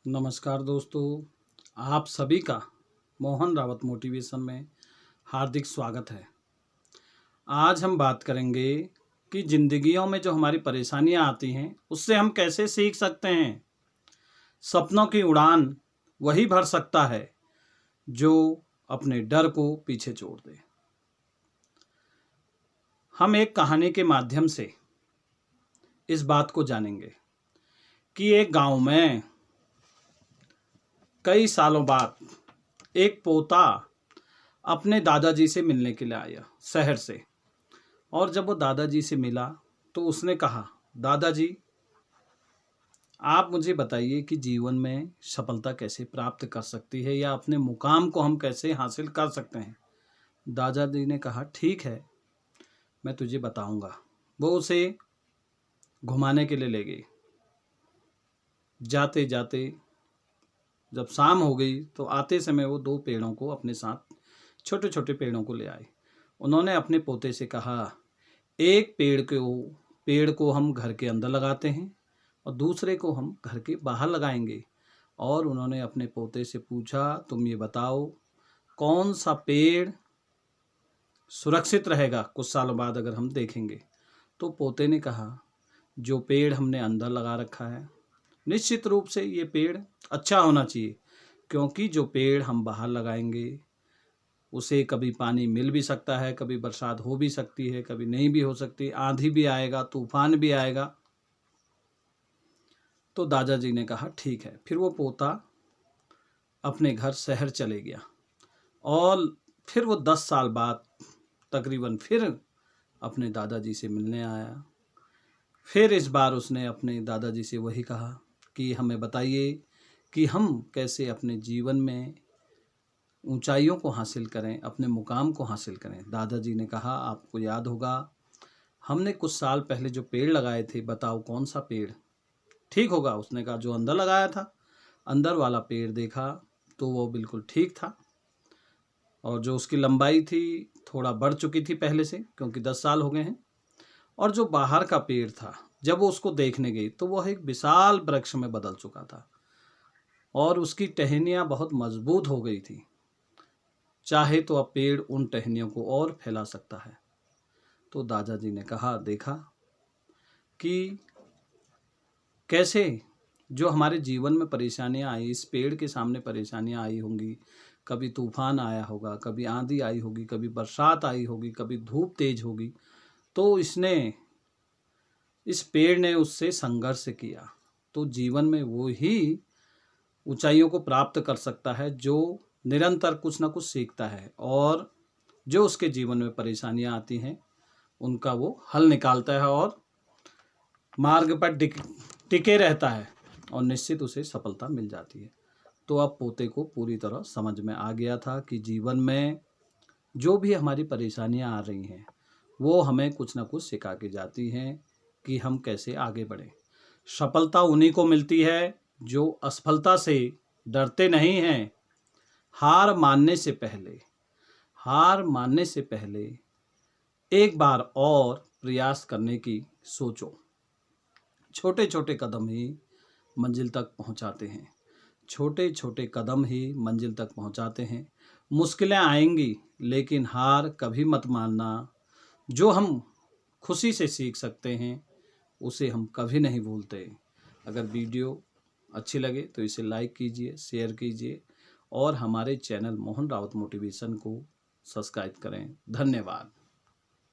नमस्कार दोस्तों, आप सभी का मोहन रावत मोटिवेशन में हार्दिक स्वागत है। आज हम बात करेंगे कि ज़िंदगियों में जो हमारी परेशानियां आती हैं उससे हम कैसे सीख सकते हैं। सपनों की उड़ान वही भर सकता है जो अपने डर को पीछे छोड़ दे। हम एक कहानी के माध्यम से इस बात को जानेंगे कि एक गांव में कई सालों बाद एक पोता अपने दादाजी से मिलने के लिए आया शहर से। और जब वो दादाजी से मिला तो उसने कहा, दादाजी आप मुझे बताइए कि जीवन में सफलता कैसे प्राप्त कर सकती है या अपने मुकाम को हम कैसे हासिल कर सकते हैं। दादाजी ने कहा, ठीक है, मैं तुझे बताऊंगा। वो उसे घुमाने के लिए ले गई। जाते जाते जब शाम हो गई तो आते समय वो दो पेड़ों को अपने साथ, छोटे छोटे पेड़ों को ले आए। उन्होंने अपने पोते से कहा, एक पेड़ को हम घर के अंदर लगाते हैं और दूसरे को हम घर के बाहर लगाएंगे। और उन्होंने अपने पोते से पूछा, तुम ये बताओ कौन सा पेड़ सुरक्षित रहेगा कुछ सालों बाद अगर हम देखेंगे। तो पोते ने कहा, जो पेड़ हमने अंदर लगा रखा है निश्चित रूप से ये पेड़ अच्छा होना चाहिए, क्योंकि जो पेड़ हम बाहर लगाएंगे उसे कभी पानी मिल भी सकता है, कभी बरसात हो भी सकती है, कभी नहीं भी हो सकती, आंधी भी आएगा, तूफान भी आएगा। तो दादाजी ने कहा, ठीक है। फिर वो पोता अपने घर शहर चले गया और फिर वो 10 साल बाद तकरीबन फिर अपने दादाजी से मिलने आया। फिर इस बार उसने अपने दादाजी से वही कहा कि हमें बताइए कि हम कैसे अपने जीवन में ऊंचाइयों को हासिल करें, अपने मुकाम को हासिल करें। दादाजी ने कहा, आपको याद होगा हमने कुछ साल पहले जो पेड़ लगाए थे, बताओ कौन सा पेड़ ठीक होगा। उसने कहा, जो अंदर लगाया था। अंदर वाला पेड़ देखा तो वो बिल्कुल ठीक था और जो उसकी लंबाई थी थोड़ा बढ़ चुकी थी पहले से, क्योंकि 10 साल हो गए हैं। और जो बाहर का पेड़ था, जब वो उसको देखने गई तो वह एक विशाल वृक्ष में बदल चुका था और उसकी टहनियाँ बहुत मजबूत हो गई थी। चाहे तो अब पेड़ उन टहनियों को और फैला सकता है। तो दादाजी ने कहा, देखा कि कैसे जो हमारे जीवन में परेशानियां आई, इस पेड़ के सामने परेशानियां आई होंगी। कभी तूफान आया होगा, कभी आंधी आई होगी, कभी बरसात आई होगी, कभी धूप तेज होगी, तो इस पेड़ ने उससे संघर्ष किया। तो जीवन में वो ही ऊंचाइयों को प्राप्त कर सकता है जो निरंतर कुछ ना कुछ सीखता है और जो उसके जीवन में परेशानियां आती हैं उनका वो हल निकालता है और मार्ग पर टिके रहता है और निश्चित उसे सफलता मिल जाती है। तो अब पोते को पूरी तरह समझ में आ गया था कि जीवन में जो भी हमारी परेशानियां आ रही हैं वो हमें कुछ ना कुछ सिखा के जाती हैं कि हम कैसे आगे बढ़ें। सफलता उन्हीं को मिलती है जो असफलता से डरते नहीं हैं। हार मानने से पहले एक बार और प्रयास करने की सोचो। छोटे छोटे कदम ही मंजिल तक पहुंचाते हैं। छोटे छोटे कदम ही मंजिल तक पहुंचाते हैं। मुश्किलें आएंगी लेकिन हार कभी मत मानना। जो हम खुशी से सीख सकते हैं उसे हम कभी नहीं भूलते। अगर वीडियो अच्छी लगे तो इसे लाइक कीजिए, शेयर कीजिए और हमारे चैनल मोहन रावत मोटिवेशन को सब्सक्राइब करें। धन्यवाद।